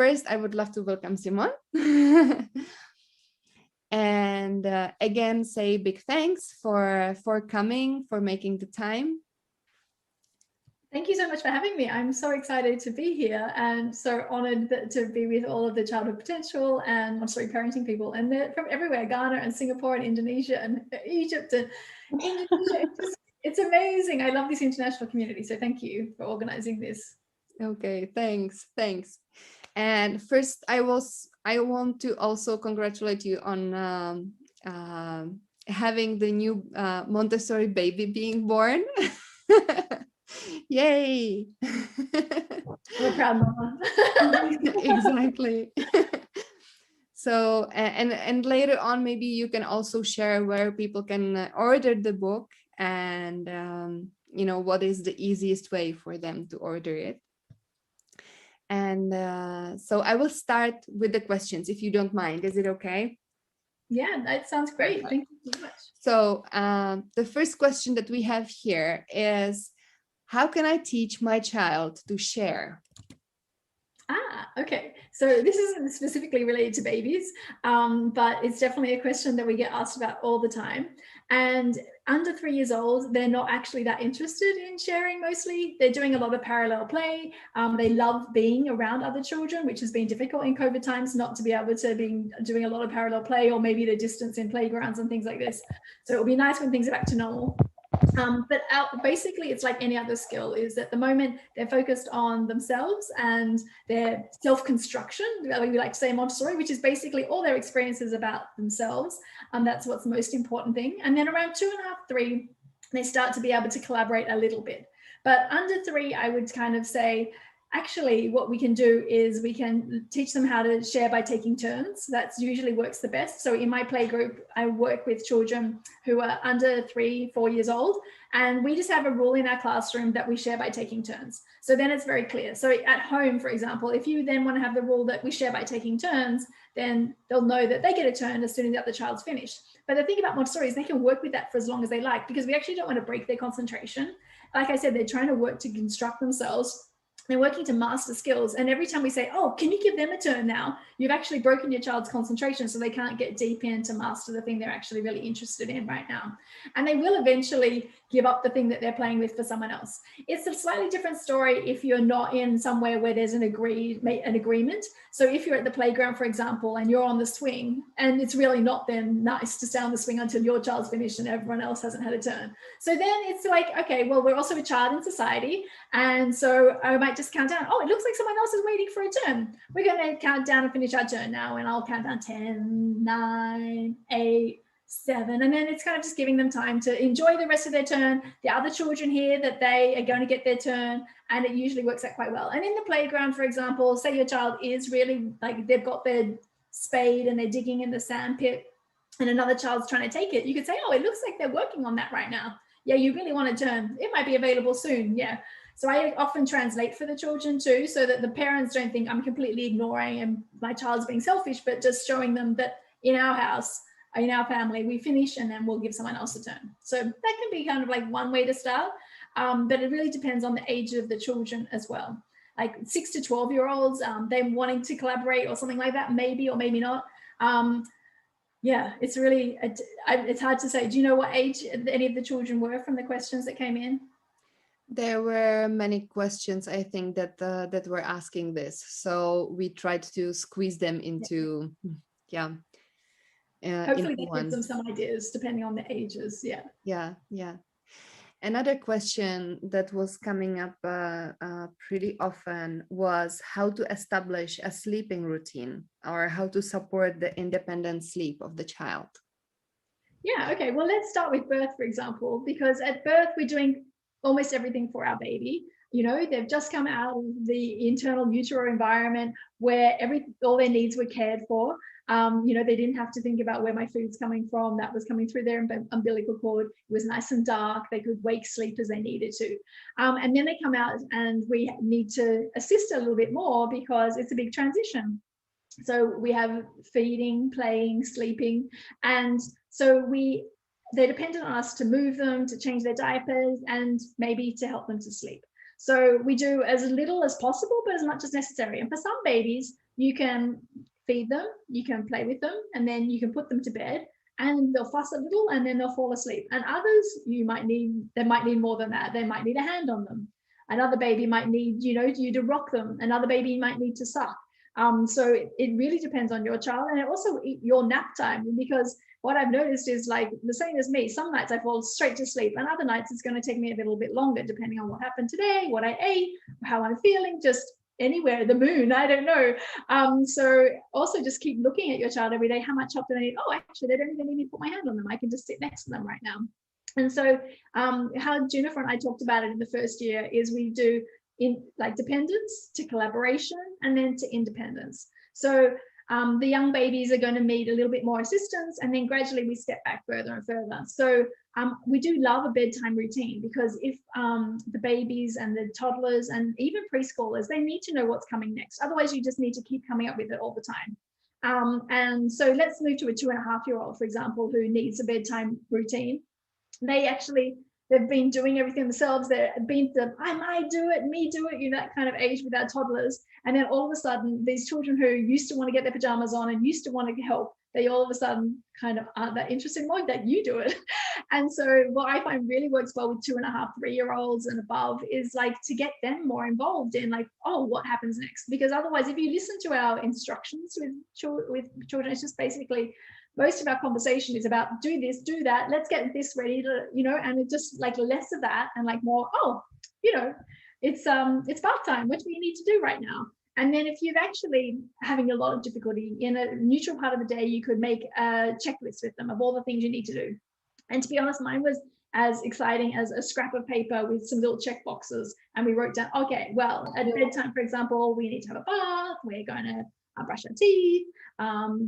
first, I would love to welcome Simone. And again, say big thanks for coming, for making the time. Thank you so much for having me. I'm so excited to be here and so honored to be with all of the childhood potential and Montessori parenting people. And they're from everywhere, Ghana and Singapore and Indonesia and Egypt and Indonesia. It's amazing. I love this international community. So thank you for organizing this. Okay, thanks. And first, I want to also congratulate you on having the new Montessori baby being born. Yay! I'm a proud mama. Exactly. So, and later on, maybe you can also share where people can order the book and what is the easiest way for them to order it. And so I will start with the questions, if you don't mind. Is it okay? Yeah, that sounds great. Thank you so much. So the first question that we have here is, how can I teach my child to share? Okay. So this isn't specifically related to babies, but it's definitely a question that we get asked about all the time. And under 3 years old, they're not actually that interested in sharing mostly. They're doing a lot of parallel play. They love being around other children, which has been difficult in COVID times, not to be able to be doing a lot of parallel play, or maybe the distance in playgrounds and things like this. So it'll be nice when things are back to normal. But basically, it's like any other skill, is at the moment they're focused on themselves and their self-construction, we like to say Montessori, which is basically all their experiences about themselves. That's what's the most important thing. And then around 2.5, 3, they start to be able to collaborate a little bit. But under 3, I would kind of say, actually, what we can do is we can teach them how to share by taking turns. That usually works the best. So in my play group, I work with children who are under 3, 4 years old, and we just have a rule in our classroom that we share by taking turns. So then it's very clear. So at home, for example, if you then want to have the rule that we share by taking turns, then they'll know that they get a turn as soon as the other child's finished. But the thing about Montessori is they can work with that for as long as they like, because we actually don't want to break their concentration. Like I said, they're trying to work to construct themselves. They're working to master skills. And every time we say, oh, can you give them a turn now? You've actually broken your child's concentration, so they can't get deep in to master the thing they're actually really interested in right now. And they will eventually give up the thing that they're playing with for someone else. It's a slightly different story if you're not in somewhere where there's an agreement. So if you're at the playground, for example, and you're on the swing, and it's really not then nice to stay on the swing until your child's finished and everyone else hasn't had a turn. So then it's like, okay, well, we're also a child in society. And so I might just count down. Oh, it looks like someone else is waiting for a turn. We're going to count down and finish our turn now. And I'll count down 10, 9, 8, 7. And then it's kind of just giving them time to enjoy the rest of their turn. The other children hear that they are going to get their turn, and it usually works out quite well. And in the playground, for example, say your child is really like they've got their spade and they're digging in the sand pit, and another child's trying to take it. You could say, oh, it looks like they're working on that right now. Yeah, you really want a turn. It might be available soon. Yeah. So I often translate for the children too, so that the parents don't think I'm completely ignoring and my child's being selfish, but just showing them that in our house, in our family, we finish and then we'll give someone else a turn. So that can be kind of like one way to start, but it really depends on the age of the children as well. Like 6 to 12-year-olds, them wanting to collaborate or something like that, maybe or maybe not. Yeah, it's really, it's hard to say. Do you know what age any of the children were from the questions that came in? There were many questions, I think, that were asking this. So we tried to squeeze them into, hopefully that gives them some ideas depending on the ages. Yeah. Another question that was coming up pretty often was how to establish a sleeping routine, or how to support the independent sleep of the child. Yeah, okay, well, let's start with birth, for example, because at birth we're doing almost everything for our baby. You know, they've just come out of the internal utero environment where all their needs were cared for. You know, they didn't have to think about where my food's coming from. That was coming through their umbilical cord. It was nice and dark. They could wake, sleep as they needed to. And then they come out and we need to assist a little bit more because it's a big transition. So we have feeding, playing, sleeping. And so they're dependent on us to move them, to change their diapers, and maybe to help them to sleep. So we do as little as possible, but as much as necessary. And for some babies, you can feed them, you can play with them, and then you can put them to bed, and they'll fuss a little and then they'll fall asleep. And others, they might need more than that. They might need a hand on them. Another baby might need, you to rock them. Another baby might need to suck. So it really depends on your child, and it also your nap time, because what I've noticed is, like, the same as me, some nights I fall straight to sleep, and other nights it's going to take me a little bit longer, depending on what happened today, what I ate, how I'm feeling, just anywhere, the moon, I don't know. So also just keep looking at your child every day. How much help do they need? Oh, actually, they don't even need me to put my hand on them. I can just sit next to them right now. And so how Jennifer and I talked about it in the first year is we do in like dependence to collaboration and then to independence. So the young babies are going to need a little bit more assistance, and then gradually we step back further and further. So we do love a bedtime routine, because if the babies and the toddlers and even preschoolers, they need to know what's coming next. Otherwise, you just need to keep coming up with it all the time. And so let's move to a 2.5-year-old, for example, who needs a bedtime routine. They've been doing everything themselves. They've been the I might do it, me do it, that kind of age with our toddlers. And then all of a sudden, these children who used to want to get their pajamas on and used to want to help, they all of a sudden kind of aren't that interested anymore, that you do it. And so what I find really works well with 2.5, 3-year-olds and above is like to get them more involved in like, oh, what happens next? Because otherwise, if you listen to our instructions with children, it's just basically, most of our conversation is about do this, do that, let's get this ready to, and it's just like less of that and like more, it's bath time. What do you need to do right now? And then if you're actually having a lot of difficulty in a neutral part of the day, you could make a checklist with them of all the things you need to do. And to be honest, mine was as exciting as a scrap of paper with some little check boxes. And we wrote down, okay, well, at bedtime, for example, we need to have a bath, we're going to brush our teeth,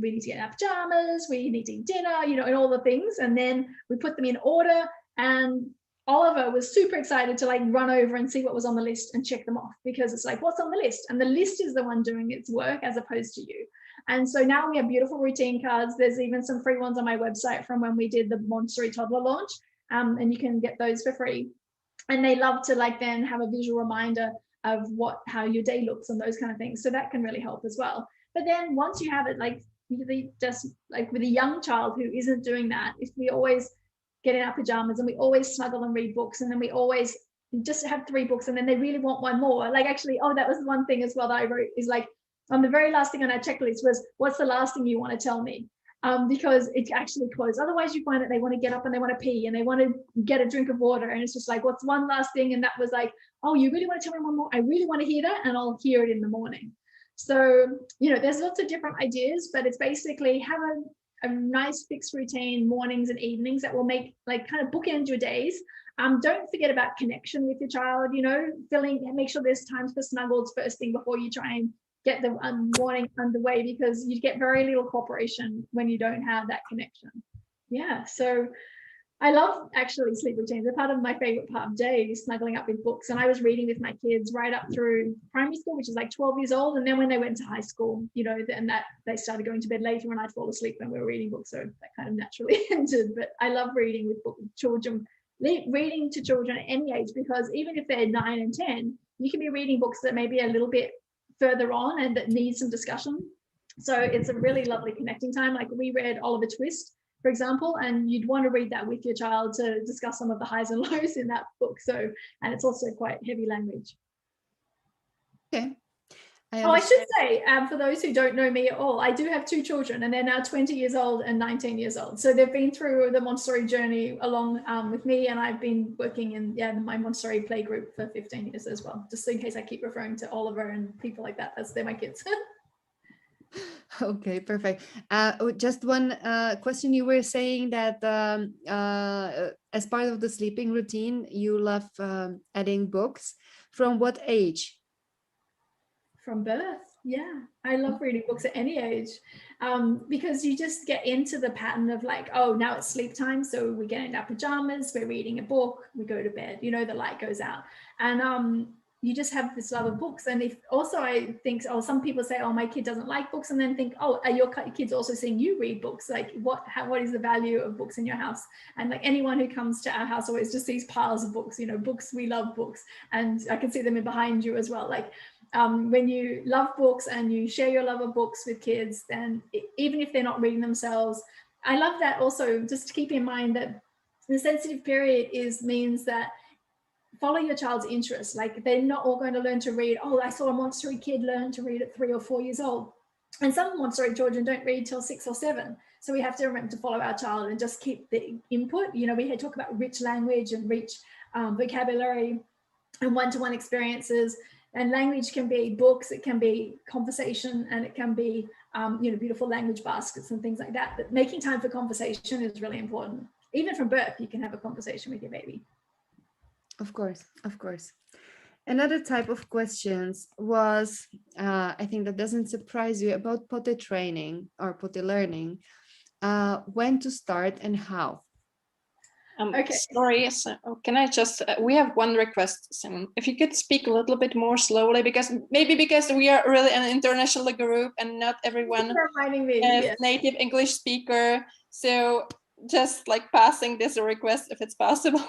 we need to get our pajamas, we need to eat dinner, and all the things. And then we put them in order, and Oliver was super excited to like run over and see what was on the list and check them off, because it's like, what's on the list? And the list is the one doing its work as opposed to you. And so now we have beautiful routine cards. There's even some free ones on my website from when we did the Montessori toddler launch, and you can get those for free. And they love to like then have a visual reminder of how your day looks and those kind of things. So that can really help as well. But then once you have it, like just like with a young child who isn't doing that, if we always get in our pajamas and we always snuggle and read books, and then we always just have 3 books, and then they really want one more. Like actually, that was one thing as well that I wrote, is like on the very last thing on our checklist was, what's the last thing you want to tell me? Because it's actually close. Otherwise, you find that they want to get up and they want to pee and they want to get a drink of water. And it's just like, what's one last thing? And that was like, oh, you really want to tell me one more? I really want to hear that, and I'll hear it in the morning. So, there's lots of different ideas, but it's basically have a nice fixed routine, mornings and evenings, that will make like kind of bookend your days. Don't forget about connection with your child, make sure there's times for snuggles first thing before you try and get the morning underway, because you get very little cooperation when you don't have that connection. Yeah, so I love actually sleep routines. They're part of my favorite part of day, snuggling up with books. And I was reading with my kids right up through primary school, which is like 12 years old. And then when they went to high school, and that they started going to bed later and I'd fall asleep when we were reading books. So that kind of naturally ended. But I love reading with children, reading to children at any age, because even if they're 9 and 10, you can be reading books that may be a little bit further on and that need some discussion. So it's a really lovely connecting time. Like we read Oliver Twist, for example, and you'd want to read that with your child to discuss some of the highs and lows in that book. So, and it's also quite heavy language. Okay. I should say, for those who don't know me at all, I do have 2 children, and they're now 20 years old and 19 years old. So they've been through the Montessori journey along with me, and I've been working in my Montessori play group for 15 years as well, just in case I keep referring to Oliver and people like that. They're my kids. Okay, perfect. Just one question. You were saying that as part of the sleeping routine, you love adding books. From what age? From birth. Yeah, I love reading books at any age, because you just get into the pattern of like, oh, now it's sleep time, so we get in our pajamas, we're reading a book, we go to bed, the light goes out, and you just have this love of books. And if also I think, some people say, oh, my kid doesn't like books, and then think, oh, are your kids also seeing you read books? Like what is the value of books in your house? And like anyone who comes to our house always just sees piles of books, books, we love books, and I can see them in behind you as well. Like when you love books and you share your love of books with kids, then even if they're not reading themselves, I love that also, just to keep in mind that the sensitive period means that follow your child's interests. Like they're not all going to learn to read. Oh, I saw a Montessori kid learn to read at 3 or 4 years old. And some Montessori children don't read till 6 or 7. So we have to remember to follow our child and just keep the input. You know, we had talk about rich language and rich vocabulary and one-to-one experiences. And language can be books, it can be conversation, and it can be, you know, beautiful language baskets and things like that. But making time for conversation is really important. Even from birth, you can have a conversation with your baby. Of course, of course. Another type of questions was, I think that doesn't surprise you, about potty training or potty learning. When to start and how? Okay. Sorry, so can I just, we have one request, Simone. If you could speak a little bit more slowly, because we are really an international group and not everyone is native English speaker. So just like passing this request if it's possible.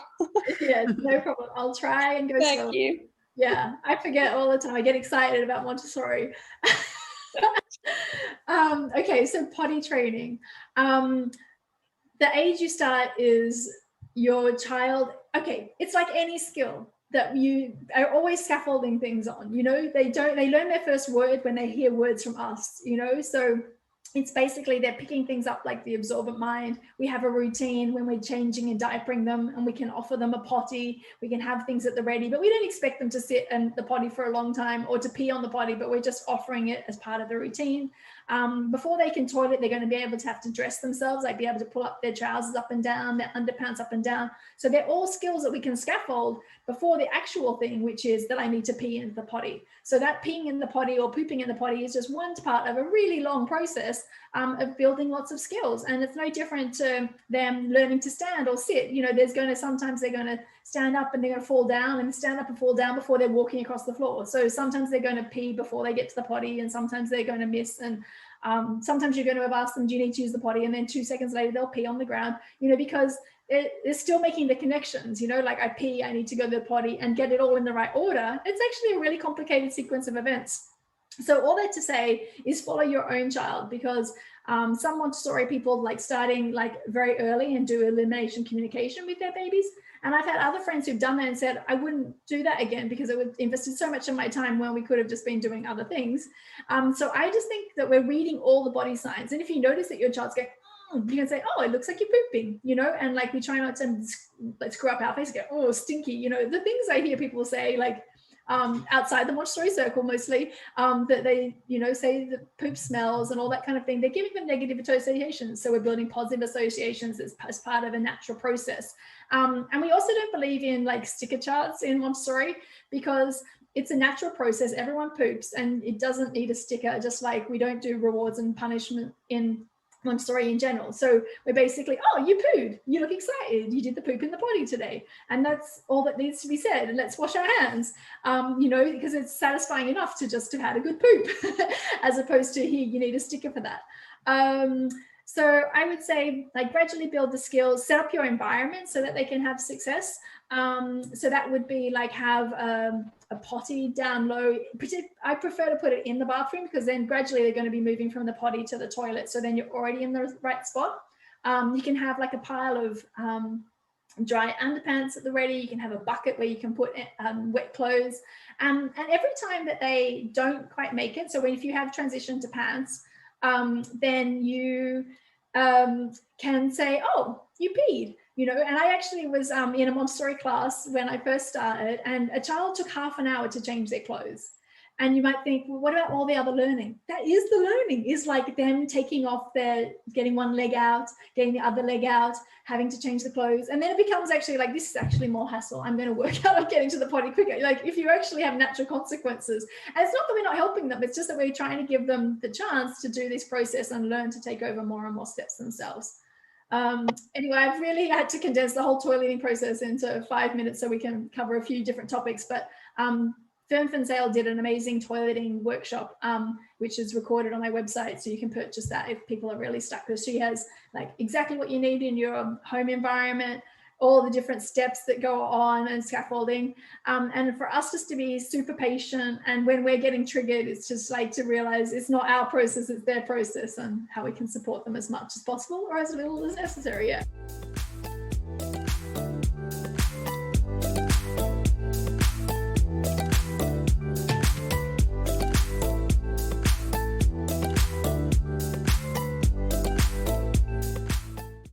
Yeah, no problem. I'll try and go Thank slowly. you. Yeah, I forget all the time. I get excited about Montessori. Okay, so potty training. The age you start is your child. Okay, it's like any skill that you are always scaffolding things on. You know, they learn their first word when they hear words from us, you know, so it's basically they're picking things up like the absorbent mind. We have a routine when we're changing and diapering them, and we can offer them a potty. We can have things at the ready, but we don't expect them to sit in the potty for a long time or to pee on the potty, but we're just offering it as part of the routine. Before they can toilet, they're going to be able to have to dress themselves, like be able to pull up their trousers up and down, their underpants up and down. So they're all skills that we can scaffold before the actual thing, which is that I need to pee into the potty. So that peeing in the potty or pooping in the potty is just one part of a really long process of building lots of skills. And it's no different to them learning to stand or sit. You know, sometimes they're going to stand up and they're going to fall down, and stand up and fall down before they're walking across the floor. So sometimes they're going to pee before they get to the potty, and sometimes they're going to miss. And sometimes you're going to have asked them, do you need to use the potty? And then 2 seconds later, they'll pee on the ground, you know, because they're still making the connections, you know, like I pee, I need to go to the potty, and get it all in the right order. It's actually a really complicated sequence of events. So all that to say is follow your own child, because some Montessori people like starting like very early and do elimination communication with their babies. And I've had other friends who've done that and said, I wouldn't do that again because it would invested so much of my time when we could have just been doing other things. So I just think that we're reading all the body signs. And if you notice that your child's going, you can say, oh, it looks like you're pooping, you know, and like we try not to like screw up our face, go, oh, stinky, you know, the things I hear people say, like outside the Montessori circle mostly, that they, you know, say the poop smells and all that kind of thing. They're giving them negative associations. So we're building positive associations as part of a natural process. And we also don't believe in like sticker charts in Montessori, because it's a natural process. Everyone poops and it doesn't need a sticker, just like we don't do rewards and punishment in Montessori in general. So we're basically, oh, you pooed, you look excited, you did the poop in the potty today, and that's all that needs to be said. And let's wash our hands, you know, because it's satisfying enough to just have had a good poop as opposed to here you need a sticker for that. So I would say like gradually build the skills, set up your environment so that they can have success. So that would be like have a potty down low. I prefer to put it in the bathroom, because then gradually they're going to be moving from the potty to the toilet. So then you're already in the right spot. You can have like a pile of dry underpants at the ready. You can have a bucket where you can put wet clothes. And every time that they don't quite make it, so if you have transition to pants, then you can say, oh, you peed, you know. And I actually was in a Montessori class when I first started, and a child took half an hour to change their clothes. And you might think, well, what about all the other learning? That is the learning, is like them taking off getting one leg out, getting the other leg out, having to change the clothes. And then it becomes actually like, this is actually more hassle. I'm going to work out on getting to the potty quicker. Like if you actually have natural consequences, and it's not that we're not helping them, it's just that we're trying to give them the chance to do this process and learn to take over more and more steps themselves. Anyway, I've really had to condense the whole toileting process into 5 minutes so we can cover a few different topics, but Fern Fensale did an amazing toileting workshop, which is recorded on my website. So you can purchase that if people are really stuck, because she has like exactly what you need in your home environment, all the different steps that go on and scaffolding. And for us just to be super patient, and when we're getting triggered, it's just like to realize it's not our process, it's their process, and how we can support them as much as possible or as little as necessary. Yeah.